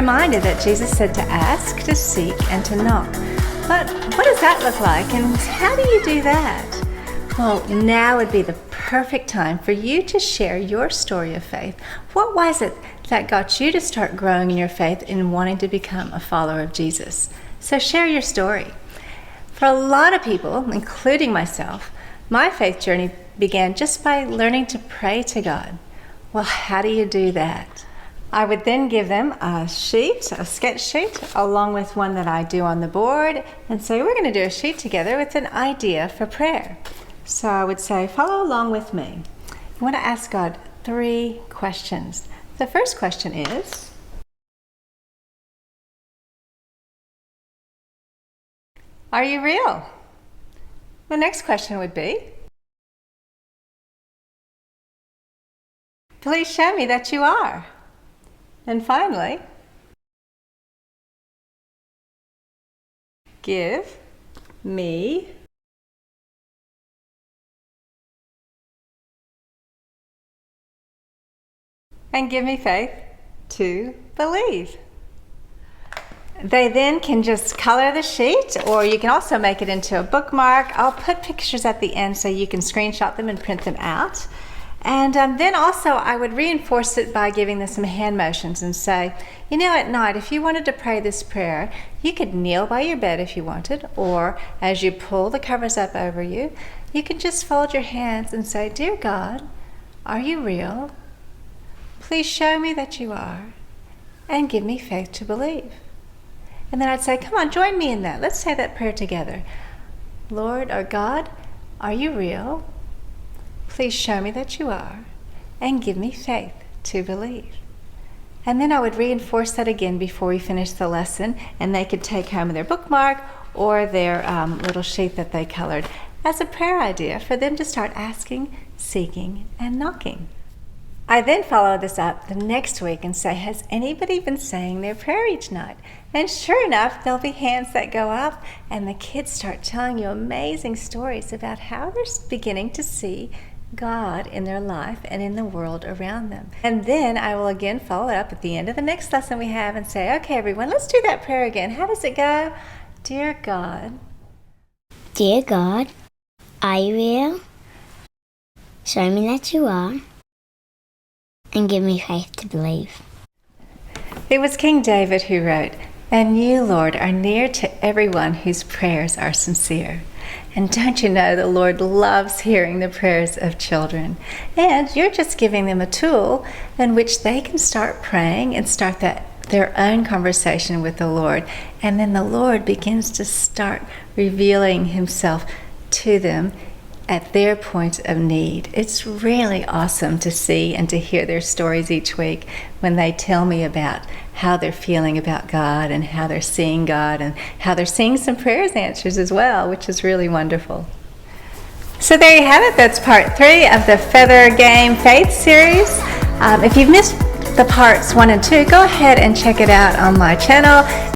reminded that Jesus said to ask, to seek, and to knock. But what does that look like, and how do you do that? Well, now would be the perfect time for you to share your story of faith. What was it that got you to start growing in your faith and wanting to become a follower of Jesus? So share your story. For a lot of people, including myself, my faith journey began just by learning to pray to God. Well, how do you do that? I would then give them a sheet, a sketch sheet, along with one that I do on the board, and say, we're going to do a sheet together with an idea for prayer. So I would say, follow along with me. You want to ask God 3 questions. The first question is, are you real? The next question would be, please show me that you are. And finally, give me faith to believe. They then can just color the sheet, or you can also make it into a bookmark. I'll put pictures at the end so you can screenshot them and print them out. And then also I would reinforce it by giving them some hand motions and say, at night, if you wanted to pray this prayer, you could kneel by your bed if you wanted, or as you pull the covers up over you, you can just fold your hands and say, Dear God, are you real? Please show me that you are, and give me faith to believe. And then I'd say, come on, join me in that. Let's say that prayer together. Lord or God, are you real? Please show me that you are, and give me faith to believe. And then I would reinforce that again before we finish the lesson, and they could take home their bookmark or their little sheet that they colored as a prayer idea for them to start asking, seeking, and knocking. I then follow this up the next week and say, has anybody been saying their prayer each night? And sure enough, there'll be hands that go up, and the kids start telling you amazing stories about how they're beginning to see God in their life and in the world around them. And then I will again follow it up at the end of the next lesson we have and say, okay, everyone, let's do that prayer again. How does it go? Dear God, are you real? Show me that you are, and give me faith to believe. It was King David who wrote, and you, Lord, are near to everyone whose prayers are sincere. And don't you know the Lord loves hearing the prayers of children? And you're just giving them a tool in which they can start praying and start their own conversation with the Lord. And then the Lord begins to start revealing himself to them at their point of need. It's really awesome to see and to hear their stories each week when they tell me about how they're feeling about God and how they're seeing God and how they're seeing some prayers answers as well, which is really wonderful. So there you have it. That's part 3 of the Feather Game Faith series. If you've missed the parts 1 and 2, go ahead and check it out on my channel.